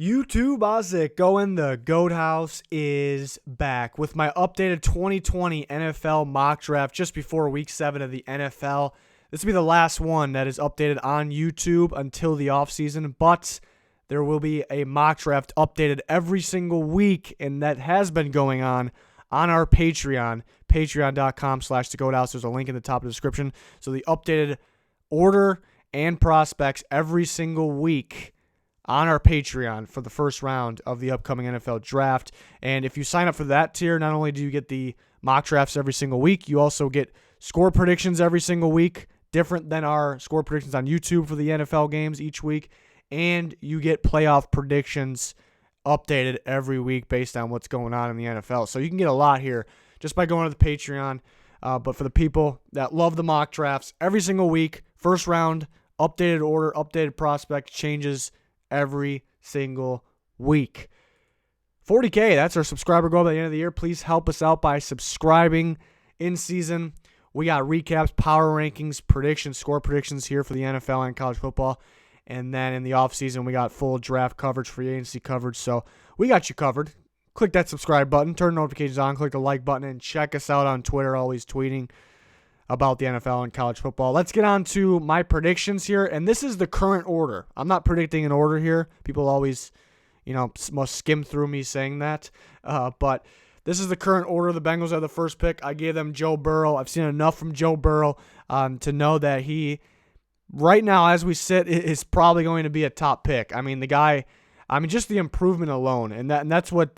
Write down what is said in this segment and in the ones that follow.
YouTube, how's it going? The Goat House is back with my updated 2020 NFL mock draft just before week 7 of the NFL. This will be the last one that is updated on YouTube until the offseason, but there will be a mock draft updated every single week, and that has been going on our Patreon, patreon.com/thegoathouse. There's a link in the top of the description. So the updated order and prospects every single week on our Patreon for the first round of the upcoming NFL draft. And if you sign up for that tier, not only do you get the mock drafts every single week, you also get score predictions every single week, different than our score predictions on YouTube for the NFL games each week. And you get playoff predictions updated every week based on what's going on in the NFL. So you can get a lot here just by going to the Patreon. But for the people that love the mock drafts, every single week, first round, updated order, updated prospect changes every single week. 40K, that's our subscriber goal by the end of the year. Please help us out by subscribing. In season, we got recaps, power rankings, predictions, score predictions here for the NFL and college football. And then in the offseason, we got full draft coverage, free agency coverage. So we got you covered. Click that subscribe button, turn notifications on, click the like button, and check us out on Twitter, always tweeting about the NFL and college football. Let's get on to my predictions here, and this is the current order. I'm not predicting an order here. People always, must skim through me saying that, but this is the current order. The Bengals are the first pick. I gave them Joe Burrow. I've seen enough from Joe Burrow to know that he, right now as we sit, is probably going to be a top pick. Just the improvement alone, and that's what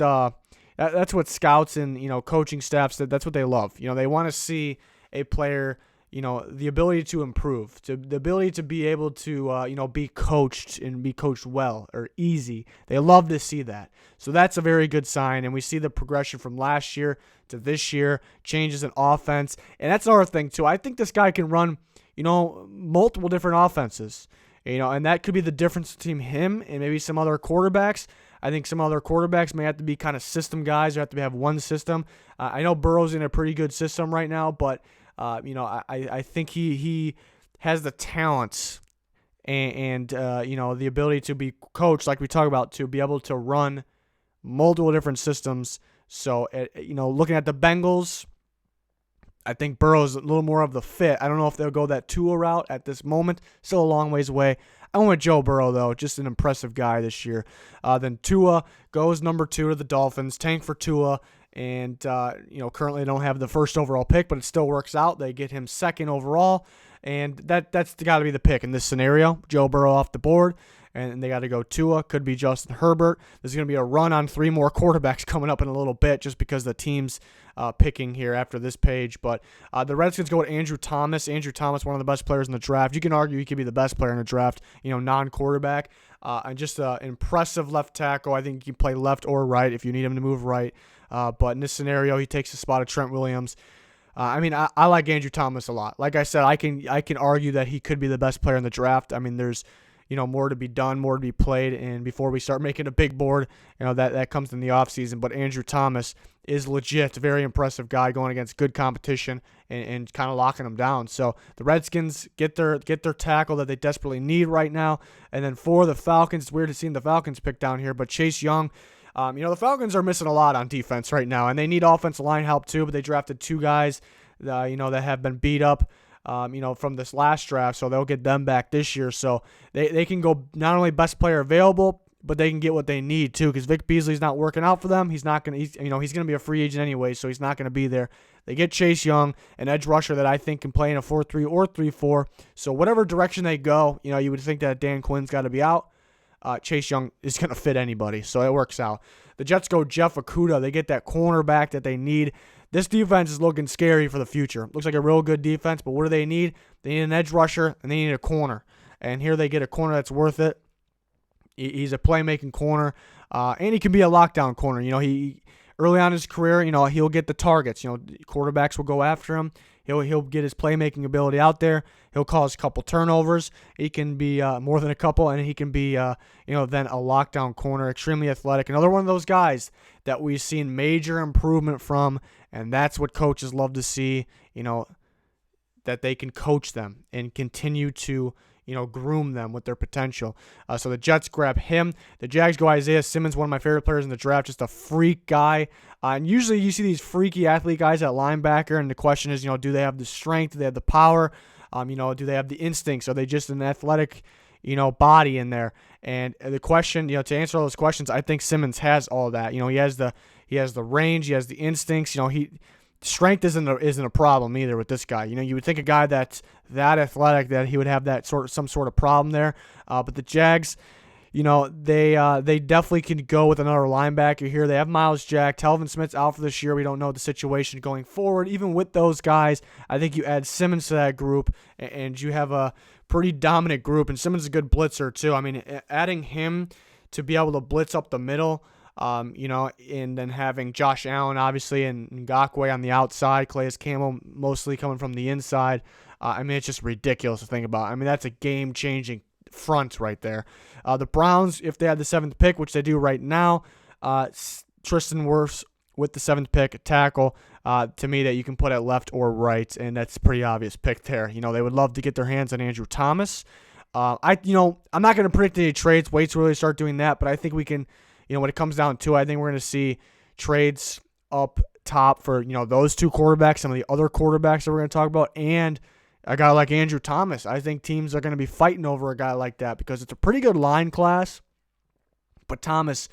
scouts and coaching staffs, that's what they love. They want to see a player, the ability to improve, the ability to be able to, be coached and be coached well or easy. They love to see that. So that's a very good sign. And we see the progression from last year to this year, changes in offense. And that's another thing too. I think this guy can run, multiple different offenses, and that could be the difference between him and maybe some other quarterbacks. I think some other quarterbacks may have to be kind of system guys or have to have one system. I know Burrow's in a pretty good system right now, but I think he has the talent and the ability to be coached, like we talk about, to be able to run multiple different systems. So, looking at the Bengals, I think Burrow's a little more of the fit. I don't know if they'll go that Tua route at this moment. Still a long ways away. I went with Joe Burrow, though. Just an impressive guy this year. Then Tua goes number 2 to the Dolphins. Tank for Tua. And, currently they don't have the first overall pick, but it still works out. They get him 2nd overall. And that's got to be the pick in this scenario. Joe Burrow off the board. And they got to go Tua. Could be Justin Herbert. There's going to be a run on 3 more quarterbacks coming up in a little bit just because the team's picking here after this page. But the Redskins go with Andrew Thomas. Andrew Thomas, one of the best players in the draft. You can argue he could be the best player in the draft, non-quarterback. And just an impressive left tackle. I think he can play left or right if you need him to move right. But in this scenario, he takes the spot of Trent Williams. I like Andrew Thomas a lot. Like I said, I can argue that he could be the best player in the draft. There's more to be done, more to be played, and before we start making a big board, that comes in the offseason. But Andrew Thomas is legit, very impressive guy going against good competition and kind of locking them down. So the Redskins get their tackle that they desperately need right now. And then for the Falcons, it's weird to see the Falcons pick down here, but Chase Young, the Falcons are missing a lot on defense right now, and they need offensive line help too, but they drafted 2 guys, that have been beat up, from this last draft, so they'll get them back this year. So they can go not only best player available, but they can get what they need too, because Vic Beasley's not working out for them. He's not going to, he's going to be a free agent anyway, so he's not going to be there. They get Chase Young, an edge rusher that I think can play in a 4-3 or 3-4. So whatever direction they go, you would think that Dan Quinn's got to be out. Chase Young is going to fit anybody, so it works out. The Jets go Jeff Okudah. They get that cornerback that they need. This defense is looking scary for the future. Looks like a real good defense, but what do they need? They need an edge rusher, and they need a corner. And here they get a corner that's worth it. He's a playmaking corner, and he can be a lockdown corner. He early on in his career, he'll get the targets. Quarterbacks will go after him. He'll get his playmaking ability out there. He'll cause a couple turnovers. He can be more than a couple, and he can be then a lockdown corner, extremely athletic. Another one of those guys that we've seen major improvement from, and that's what coaches love to see. That they can coach them and continue to groom them with their potential. So the Jets grab him. The Jags go Isaiah Simmons, one of my favorite players in the draft, just a freak guy. And usually you see these freaky athlete guys at linebacker, and the question is, do they have the strength? Do they have the power? Do they have the instincts? Are they just an athletic, body in there? And the question, to answer all those questions, I think Simmons has all that. He has the range, he has the instincts. Strength isn't a problem either with this guy. You would think a guy that's that athletic that he would have some sort of problem there. But the Jags, they definitely can go with another linebacker here. They have Miles Jack. Telvin Smith's out for this year. We don't know the situation going forward. Even with those guys, I think you add Simmons to that group, and you have a pretty dominant group. And Simmons is a good blitzer too. I mean, adding him to be able to blitz up the middle, and then having Josh Allen, obviously, and Ngakoue on the outside, Calais Campbell mostly coming from the inside. It's just ridiculous to think about. That's a game-changing front right there. The Browns, if they had the 7th pick, which they do right now, Tristan Wirfs with the 7th pick, tackle, to me, that you can put at left or right, and that's a pretty obvious pick there. They would love to get their hands on Andrew Thomas. I'm not going to predict any trades. Wait to really start doing that, but I think we can. When it comes down to it, I think we're going to see trades up top for, those two quarterbacks, some of the other quarterbacks that we're going to talk about, and a guy like Andrew Thomas. I think teams are going to be fighting over a guy like that because it's a pretty good line class, but Thomas,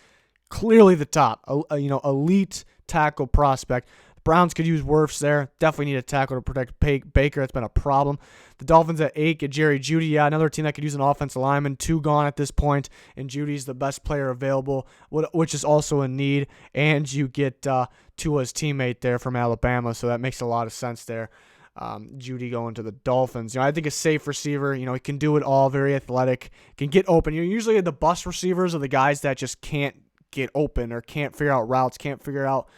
clearly the top, elite tackle prospect. Browns could use Wirfs there. Definitely need a tackle to protect Baker. That's been a problem. The Dolphins at 8 get Jerry Jeudy. Yeah, another team that could use an offensive lineman. 2 gone at this point, and Judy's the best player available, which is also a need. And you get Tua's teammate there from Alabama, so that makes a lot of sense there. Jeudy going to the Dolphins. I think a safe receiver. He can do it all. Very athletic. Can get open. Usually the bust receivers are the guys that just can't get open or can't figure out routes, can't figure out,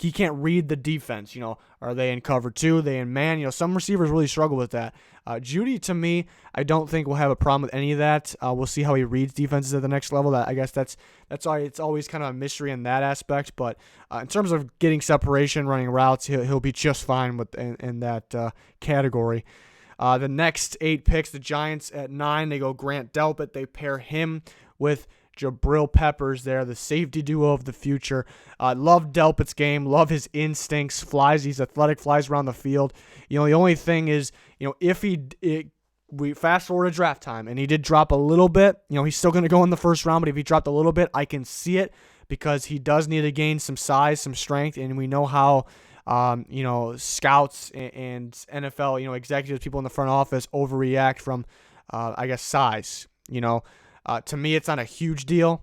he can't read the defense. Are they in cover 2? Are they in man? Some receivers really struggle with that. Jeudy, to me, I don't think will have a problem with any of that. We'll see how he reads defenses at the next level. I guess that's why it's always kind of a mystery in that aspect. But in terms of getting separation, running routes, he'll be just fine in that category. The next 8 picks, the Giants at 9, they go Grant Delpit. They pair him with Jabril Peppers there, the safety duo of the future. Love Delpit's game, love his instincts, he's athletic, flies around the field. The only thing is, if we fast forward to draft time and he did drop a little bit, he's still going to go in the first round, but if he dropped a little bit, I can see it because he does need to gain some size, some strength, and we know how scouts and NFL, executives, people in the front office overreact from, size, To me, it's not a huge deal,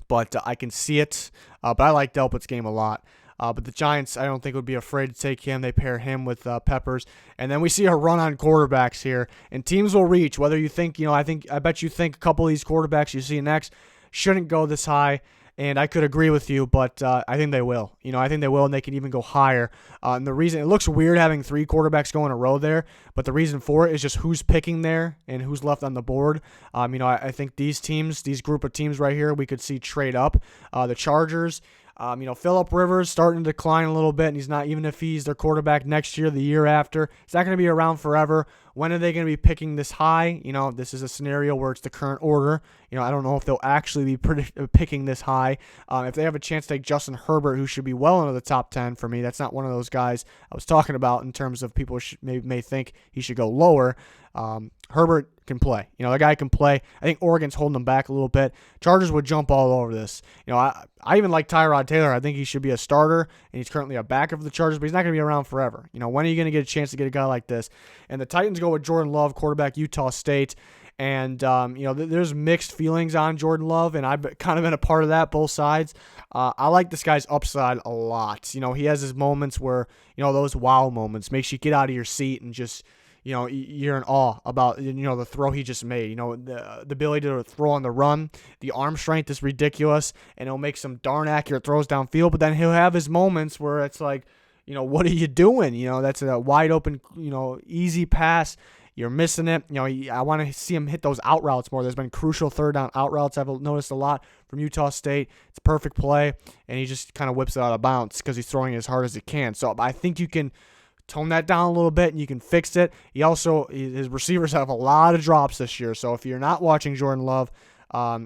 but I can see it. But I like Delpit's game a lot. But the Giants, I don't think would be afraid to take him. They pair him with Peppers. And then we see a run on quarterbacks here. And teams will reach, whether you think, I bet you think a couple of these quarterbacks you see next shouldn't go this high. And I could agree with you, but I think they will. I think they will, and they can even go higher. And the reason, it looks weird having 3 quarterbacks go in a row there, but the reason for it is just who's picking there and who's left on the board. I think these group of teams right here, we could see trade up. The Chargers, Phillip Rivers starting to decline a little bit, and he's not, even if he's their quarterback next year, the year after, he's not going to be around forever. When are they going to be picking this high? This is a scenario where it's the current order. I don't know if they'll actually be picking this high. If they have a chance to take Justin Herbert, who should be well into the top 10 for me, that's not one of those guys I was talking about in terms of people may think he should go lower. Herbert can play. The guy can play. I think Oregon's holding him back a little bit. Chargers would jump all over this. I even like Tyrod Taylor. I think he should be a starter, and he's currently a backer for the Chargers, but he's not going to be around forever. When are you going to get a chance to get a guy like this? And the Titans go with Jordan Love, quarterback, Utah State. And, there's mixed feelings on Jordan Love, and I've kind of been a part of that, both sides. I like this guy's upside a lot. He has his moments where, those wow moments, makes you get out of your seat and just, you're in awe about, the throw he just made. The ability to throw on the run, the arm strength is ridiculous, and he'll make some darn accurate throws downfield, but then he'll have his moments where it's like, what are you doing? That's a wide open, easy pass. You're missing it. I want to see him hit those out routes more. There's been crucial third down out routes I've noticed a lot from Utah State. It's a perfect play, and he just kind of whips it out of bounds because he's throwing as hard as he can. So I think you can tone that down a little bit and you can fix it. His receivers have a lot of drops this year. So if you're not watching Jordan Love,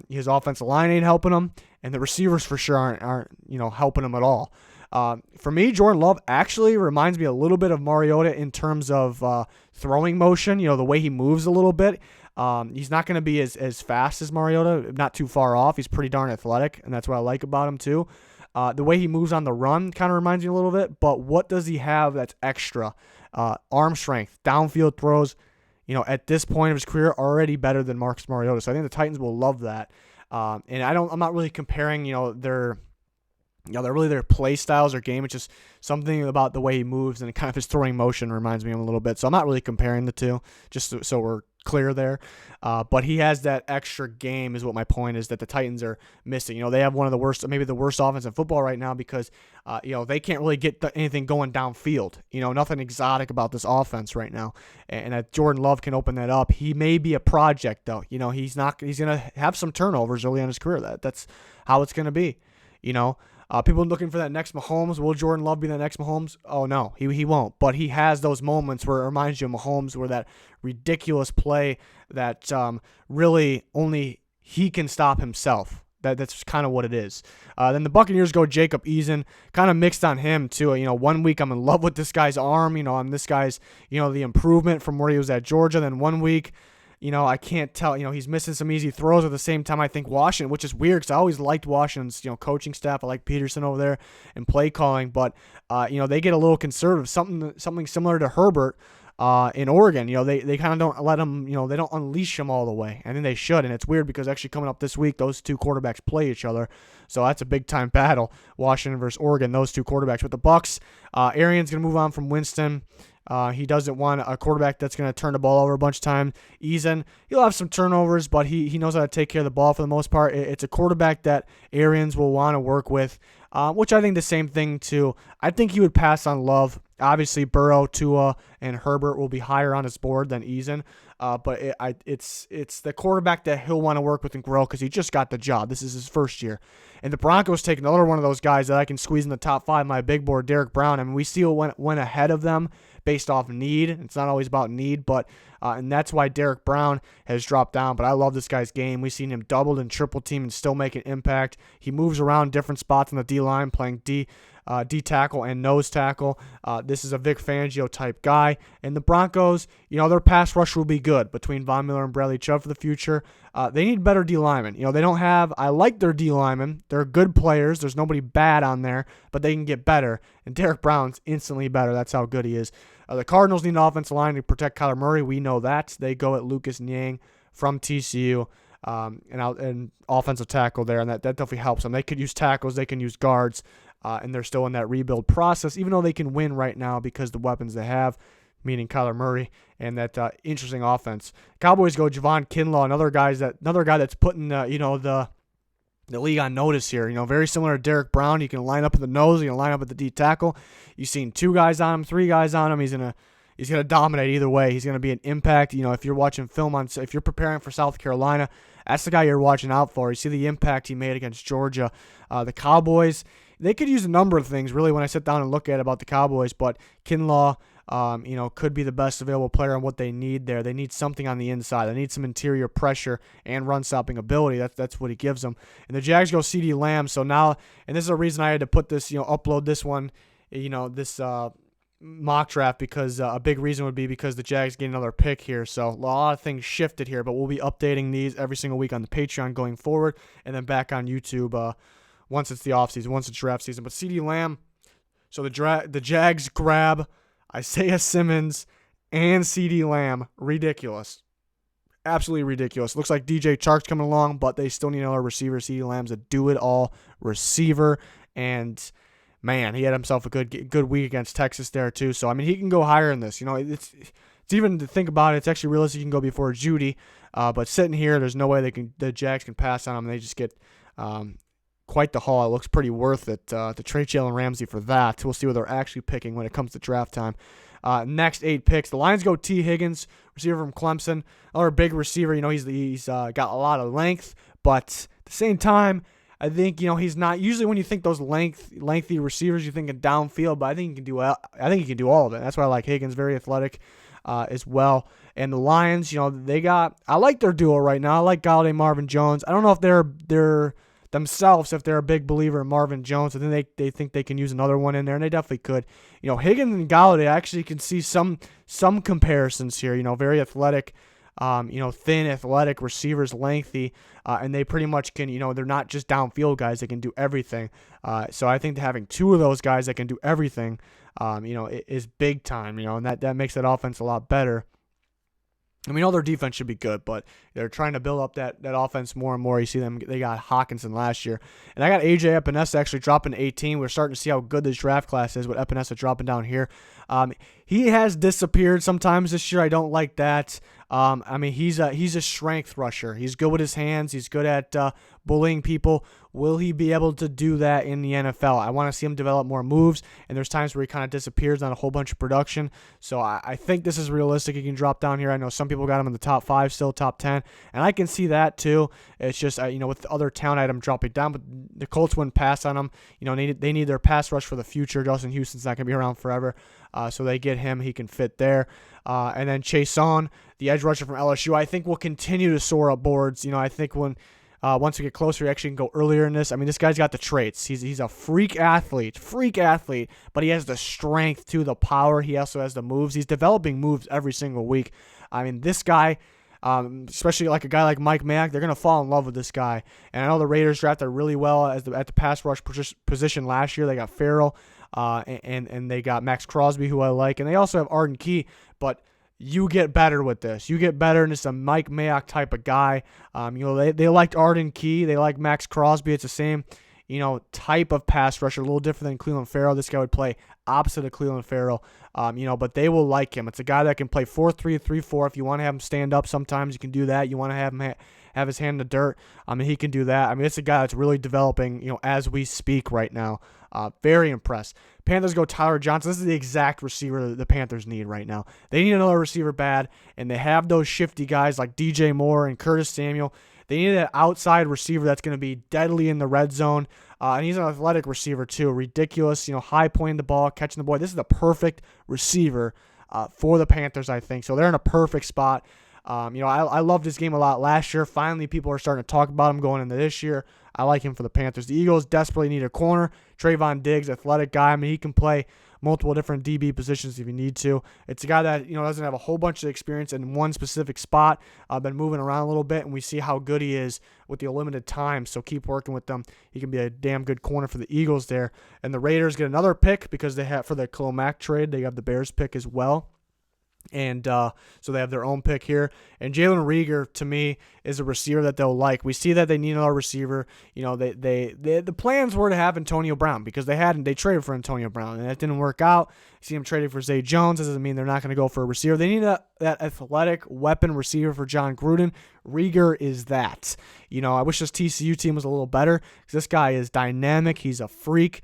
his offensive line ain't helping him, and the receivers for sure aren't helping him at all. For me, Jordan Love actually reminds me a little bit of Mariota in terms of throwing motion, the way he moves a little bit. He's not going to be as fast as Mariota, not too far off. He's pretty darn athletic, and that's what I like about him too. The way he moves on the run kind of reminds me a little bit, but what does he have that's extra? Arm strength, downfield throws, at this point of his career, already better than Marcus Mariota. So I think the Titans will love that. And I'm not really comparing, their play styles or game. It's just something about the way he moves and kind of his throwing motion reminds me of him a little bit. So I'm not really comparing the two, just so we're clear there. But he has that extra game is what my point is, that the Titans are missing. They have one of the worst, maybe the worst offense in football right now because, they can't really get anything going downfield. Nothing exotic about this offense right now. And that Jordan Love can open that up. He may be a project though. He's going to have some turnovers early in his career. That's how it's going to be, People looking for that next Mahomes. Will Jordan Love be the next Mahomes? Oh, no, he won't. But he has those moments where it reminds you of Mahomes, where that ridiculous play that really only he can stop himself. That's kind of what it is. Then the Buccaneers go Jacob Eason. Kind of mixed on him, too. 1 week I'm in love with this guy's arm. I'm this guy's, the improvement from where he was at Georgia. Then 1 week, I can't tell. He's missing some easy throws at the same time. I think Washington, which is weird because I always liked Washington's, coaching staff. I like Peterson over there and play calling, but they get a little conservative. Something similar to Herbert in Oregon. They kind of don't let him. They don't unleash him all the way. I think they should, and it's weird because actually coming up this week, those two quarterbacks play each other, so that's a big time battle. Washington versus Oregon, those two quarterbacks. With the Bucks, Arians gonna move on from Winston. He doesn't want a quarterback that's going to turn the ball over a bunch of times. Eason, he'll have some turnovers, but he knows how to take care of the ball for the most part. It's a quarterback that Arians will want to work with, which I think the same thing too. I think he would pass on Love. Obviously, Burrow, Tua, and Herbert will be higher on his board than Eason. But it's the quarterback that he'll want to work with and grow because he just got the job. This is his first year. And the Broncos take another one of those guys that I can squeeze in the top 5 my big board, Derek Brown. I mean, we still went ahead of them based off need. It's not always about need, but and that's why Derek Brown has dropped down. But I love this guy's game. We've seen him doubled and triple team and still make an impact. He moves around different spots on the D-line, playing D tackle and nose tackle. This is a Vic Fangio type guy. And the Broncos, their pass rush will be good between Von Miller and Bradley Chubb for the future. They need better D linemen. They don't have. I like their D linemen. They're good players. There's nobody bad on there, but they can get better. And Derek Brown's instantly better. That's how good he is. The Cardinals need an offensive line to protect Kyler Murray. We know that. They go at Lucas Niang from TCU. And offensive tackle there, and that definitely helps them. They could use tackles. They can use guards. And they're still in that rebuild process, even though they can win right now because the weapons they have, meaning Kyler Murray and that interesting offense. Cowboys go Javon Kinlaw, another guy that's putting the league on notice here. Very similar to Derek Brown. You can line up at the nose, you can line up at the D tackle. You've seen 2 guys on him, 3 guys on him. He's gonna dominate either way. He's gonna be an impact. If you're watching film if you're preparing for South Carolina, that's the guy you're watching out for. You see the impact he made against Georgia. The Cowboys, they could use a number of things, really, when I sit down and look at about the Cowboys, but Kinlaw, could be the best available player on what they need there. They need something on the inside. They need some interior pressure and run-stopping ability. That's what he gives them. And the Jags go CeeDee Lamb. So now, and this is a reason I had to put this, upload this one, this mock draft, because a big reason would be because the Jags get another pick here. So a lot of things shifted here, but we'll be updating these every single week on the Patreon going forward and then back on YouTube once it's the offseason, once it's draft season. But CeeDee Lamb, so the Jags grab Isaiah Simmons and CeeDee Lamb. Ridiculous. Absolutely ridiculous. Looks like DJ Chark's coming along, but they still need another receiver. CeeDee Lamb's a do-it-all receiver, and man, he had himself a good week against Texas there too. So, I mean, he can go higher in this. It's even to think about it, it's actually realistic he can go before Judy. But sitting here, there's no way the Jags can pass on him. They just get quite the haul. It looks pretty worth it to trade Jalen Ramsey for that. We'll see what they're actually picking when it comes to draft time. Next 8 picks. The Lions go T. Higgins, receiver from Clemson. Another big receiver. He's got a lot of length, but at the same time, I think, he's not usually when you think those lengthy receivers, you're thinking downfield, but I think he can do all of it. That's why I like Higgins, very athletic as well. And the Lions, I like their duo right now. I like Galladay, Marvin Jones. I don't know if they're themselves, if they're a big believer in Marvin Jones. I think they think they can use another one in there, and they definitely could. Higgins and Galladay, I actually can see some comparisons here. Very athletic, thin, athletic receivers, lengthy, and they pretty much can, they're not just downfield guys. They can do everything. So I think having two of those guys that can do everything, is big time, and that makes that offense a lot better. And we know their defense should be good, but they're trying to build up that offense more and more. You see them; they got Hawkinson last year, and I got AJ Epinesa actually dropping to 18. We're starting to see how good this draft class is with Epinesa dropping down here. He has disappeared sometimes this year. I don't like that. He's a strength rusher. He's good with his hands. He's good at bullying people. Will he be able to do that in the NFL? I want to see him develop more moves, and there's times where he kind of disappears on a whole bunch of production. So I think this is realistic. He can drop down here. I know some people got him in the top 5, still top 10, and I can see that too. It's just, with the other talent item dropping down, but the Colts wouldn't pass on him. They need their pass rush for the future. Justin Houston's not going to be around forever, so they get him. He can fit there. And then Chason, the edge rusher from LSU, I think will continue to soar up boards. I think once we get closer, he actually can go earlier in this. This guy's got the traits. He's a freak athlete, but he has the strength too, the power. He also has the moves. He's developing moves every single week. This guy, especially like a guy like Mike Mack, they're going to fall in love with this guy. And I know the Raiders drafted really well at the pass rush position last year. They got Farrell, and they got Max Crosby, who I like. And they also have Arden Key, but you get better with this. You get better, and it's a Mike Mayock type of guy. They liked Arden Key. They like Max Crosby. It's the same, type of pass rusher, a little different than Cleveland Farrell. This guy would play opposite of Cleveland Farrell, but they will like him. It's a guy that can play 4-3, 3-4. If you want to have him stand up sometimes, you can do that. You want to have him have his hand in the dirt, he can do that. It's a guy that's really developing, as we speak right now. Very impressed. Panthers go Tyler Johnson. This is the exact receiver the Panthers need right now. They need another receiver bad, and they have those shifty guys like DJ Moore and Curtis Samuel. They need an outside receiver that's going to be deadly in the red zone, and he's an athletic receiver too. Ridiculous, high pointing the ball, catching the ball. This is the perfect receiver for the Panthers, I think. So they're in a perfect spot. I loved his game a lot last year. Finally, people are starting to talk about him going into this year. I like him for the Panthers. The Eagles desperately need a corner. Trayvon Diggs, athletic guy. He can play multiple different DB positions if you need to. It's a guy that doesn't have a whole bunch of experience in one specific spot. Been moving around a little bit, and we see how good he is with the limited time. So keep working with them. He can be a damn good corner for the Eagles there. And the Raiders get another pick because they have for the Khalil Mack trade. They have the Bears pick as well. And so they have their own pick here. And Jalen Reagor, to me, is a receiver that they'll like. We see that they need another receiver. The plans were to have Antonio Brown because they traded for Antonio Brown, and that didn't work out. You see them traded for Zay Jones. That doesn't mean they're not going to go for a receiver. They need that athletic weapon receiver for John Gruden. Reagor is that. I wish this TCU team was a little better because this guy is dynamic. He's a freak.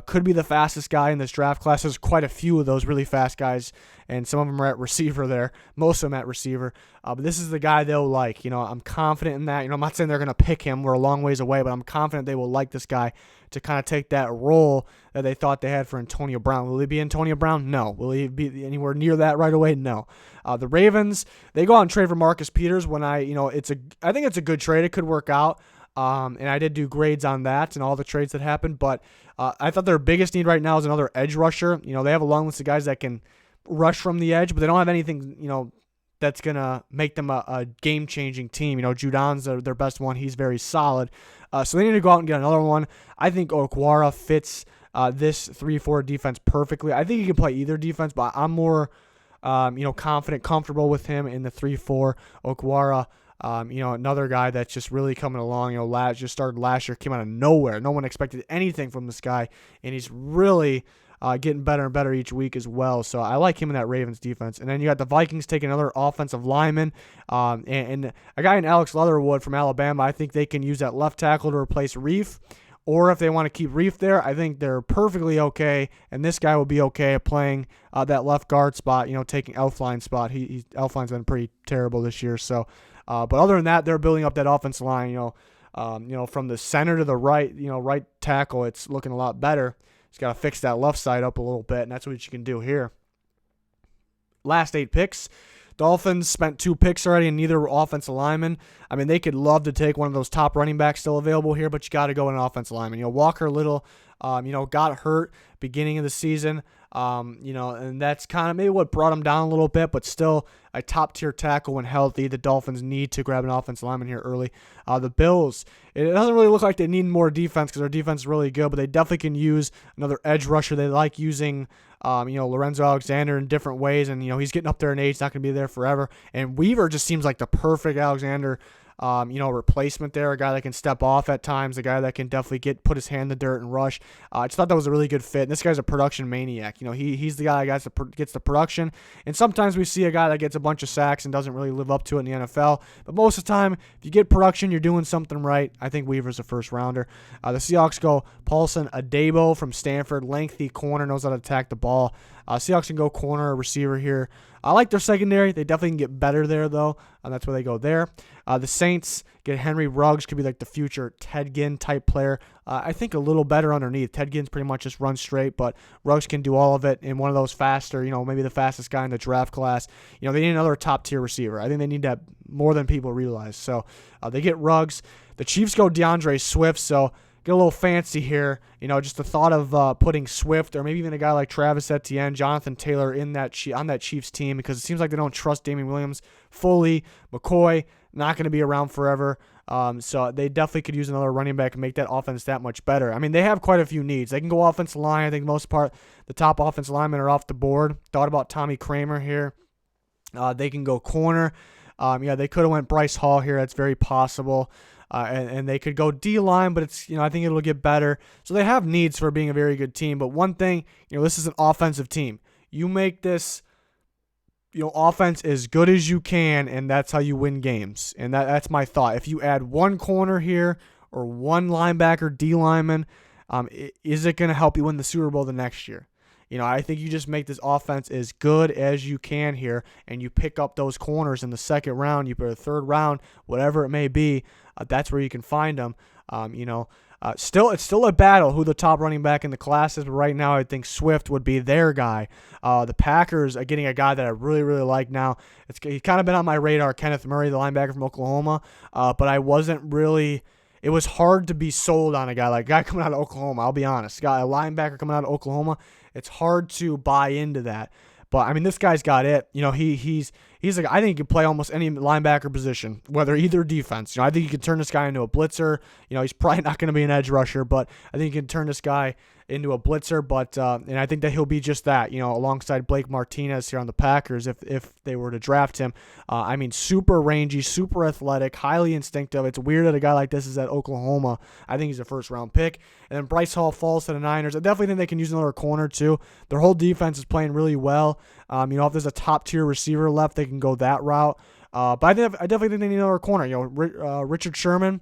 Could be the fastest guy in this draft class. There's quite a few of those really fast guys, and some of them are at receiver there. Most of them at receiver. But this is the guy they'll like. I'm confident in that. I'm not saying they're going to pick him. We're a long ways away, but I'm confident they will like this guy to kind of take that role that they thought they had for Antonio Brown. Will he be Antonio Brown? No. Will he be anywhere near that right away? No. The Ravens, they go out and trade for Marcus Peters when I think it's a good trade. It could work out. And I did do grades on that and all the trades that happened, but I thought their biggest need right now is another edge rusher. They have a long list of guys that can rush from the edge, but they don't have anything, that's going to make them a game-changing team. Judon's their best one. He's very solid. So they need to go out and get another one. I think Okwara fits this 3-4 defense perfectly. I think he can play either defense, but I'm more, confident, comfortable with him in the 3-4. Okwara, another guy that's just really coming along. Just started last year, came out of nowhere. No one expected anything from this guy, and he's really getting better and better each week as well. So I like him in that Ravens defense. And then you got the Vikings taking another offensive lineman, and a guy in Alex Leatherwood from Alabama. I think they can use that left tackle to replace Reef. Or if they want to keep Reef there, I think they're perfectly okay, and this guy will be okay at playing that left guard spot, taking Elfline's spot. Elfline's been pretty terrible this year. So, but other than that, they're building up that offensive line. From the center to the right, right tackle, it's looking a lot better. He's got to fix that left side up a little bit, and that's what you can do here. Last 8 picks. Dolphins spent 2 picks already, and neither were offensive linemen. I mean, they could love to take one of those top running backs still available here, but you got to go in an offensive lineman. Walker Little, got hurt beginning of the season, and that's kind of maybe what brought him down a little bit, but still a top-tier tackle when healthy. The Dolphins need to grab an offensive lineman here early. The Bills, it doesn't really look like they need more defense because their defense is really good, but they definitely can use another edge rusher. They like using Lorenzo Alexander in different ways, and he's getting up there in age, not going to be there forever. And Weaver just seems like the perfect Alexander replacement there, a guy that can step off at times, a guy that can definitely put his hand in the dirt and rush. I just thought that was a really good fit. And this guy's a production maniac. He's the guy that gets the production. And sometimes we see a guy that gets a bunch of sacks and doesn't really live up to it in the NFL. But most of the time, if you get production, you're doing something right. I think Weaver's a first rounder. The Seahawks go Paulson Adebo from Stanford, lengthy corner, knows how to attack the ball. Seahawks can go corner or receiver here. I like their secondary. They definitely can get better there, though. That's where they go there. The Saints get Henry Ruggs, could be like the future Ted Ginn type player. I think a little better underneath. Ted Ginn's pretty much just run straight, but Ruggs can do all of it in one of those faster, maybe the fastest guy in the draft class. They need another top-tier receiver. I think they need that more than people realize. So they get Ruggs. The Chiefs go DeAndre Swift, so get a little fancy here. Just the thought of putting Swift or maybe even a guy like Travis Etienne, Jonathan Taylor on that Chiefs team, because it seems like they don't trust Damian Williams fully. McCoy, not going to be around forever. So they definitely could use another running back and make that offense that much better. I mean, they have quite a few needs. They can go offensive line. I think most part the top offensive linemen are off the board. Thought about Tommy Kramer here. They can go corner. They could have went Bryce Hall here. That's very possible. And they could go D-line, but it's I think it'll get better. So they have needs for being a very good team. But one thing, this is an offensive team. You make this offense as good as you can, and that's how you win games. And that's my thought. If you add one corner here or one linebacker, D-lineman, is it going to help you win the Super Bowl the next year? I think you just make this offense as good as you can here, and you pick up those corners in the second round, you put a third round, whatever it may be. That's where you can find them. It's still a battle who the top running back in the class is. But right now, I think Swift would be their guy. The Packers are getting a guy that I really, really like now. He's kind of been on my radar, Kenneth Murray, the linebacker from Oklahoma, but I wasn't really. It was hard to be sold on a guy coming out of Oklahoma. I'll be honest, a linebacker coming out of Oklahoma. It's hard to buy into that. But I mean, this guy's got it. He's like, I think he can play almost any linebacker position, whether either defense. I think you can turn this guy into a blitzer. He's probably not going to be an edge rusher, but I think you can turn this guy into a blitzer. But and I think that he'll be just that. Alongside Blake Martinez here on the Packers, if they were to draft him. I mean, super rangy, super athletic, highly instinctive. It's weird that a guy like this is at Oklahoma. I think he's a first round pick. And then Bryce Hall falls to the Niners. I definitely think they can use another corner too. Their whole defense is playing really well. If there's a top tier receiver left, they can go that route. But I definitely think they need another corner. Richard Sherman,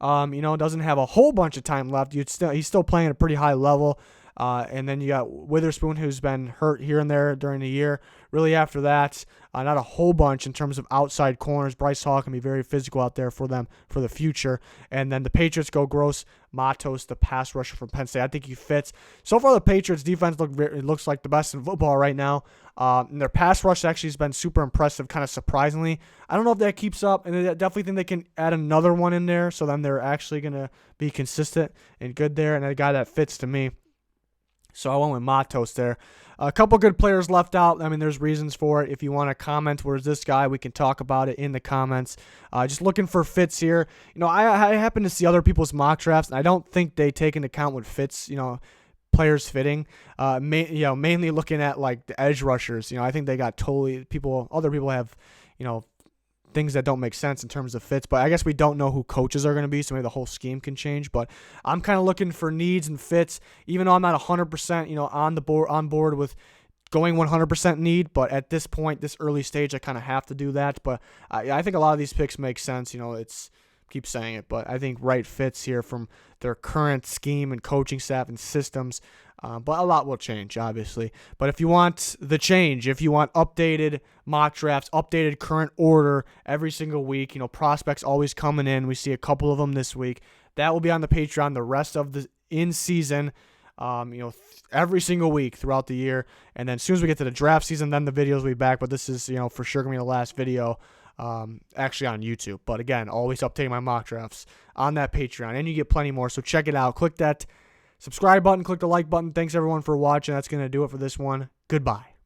doesn't have a whole bunch of time left. He's still playing at a pretty high level. And then you got Witherspoon, who's been hurt here and there during the year. Really after that, not a whole bunch in terms of outside corners. Bryce Hall can be very physical out there for them for the future. And then the Patriots go Gross Matos, the pass rusher from Penn State. I think he fits. So far, the Patriots defense looks like the best in football right now. And their pass rush actually has been super impressive, kind of surprisingly. I don't know if that keeps up, and I definitely think they can add another one in there, so then they're actually going to be consistent and good there, and a guy that fits to me. So I went with Matos there. A couple good players left out. I mean, there's reasons for it. If you want to comment, where's this guy? We can talk about it in the comments. Just looking for fits here. I happen to see other people's mock drafts, and I don't think they take into account what fits, players fitting. Mainly looking at like the edge rushers. I think they got other people have, things that don't make sense in terms of fits, but I guess we don't know who coaches are going to be, so maybe the whole scheme can change. But I'm kind of looking for needs and fits, even though I'm not 100%, on board with going 100% need. But at this point, this early stage, I kind of have to do that. But I think a lot of these picks make sense. Keep saying it, but I think right fits here from their current scheme and coaching staff and systems. But a lot will change, obviously. But if you want the change, if you want updated mock drafts, updated current order every single week, prospects always coming in. We see a couple of them this week. That will be on the Patreon the rest of the in-season, every single week throughout the year. And then as soon as we get to the draft season, then the videos will be back. But this is, for sure going to be the last video actually on YouTube. But again, always updating my mock drafts on that Patreon. And you get plenty more, so check it out. Click that subscribe button, click the like button. Thanks everyone for watching. That's going to do it for this one. Goodbye.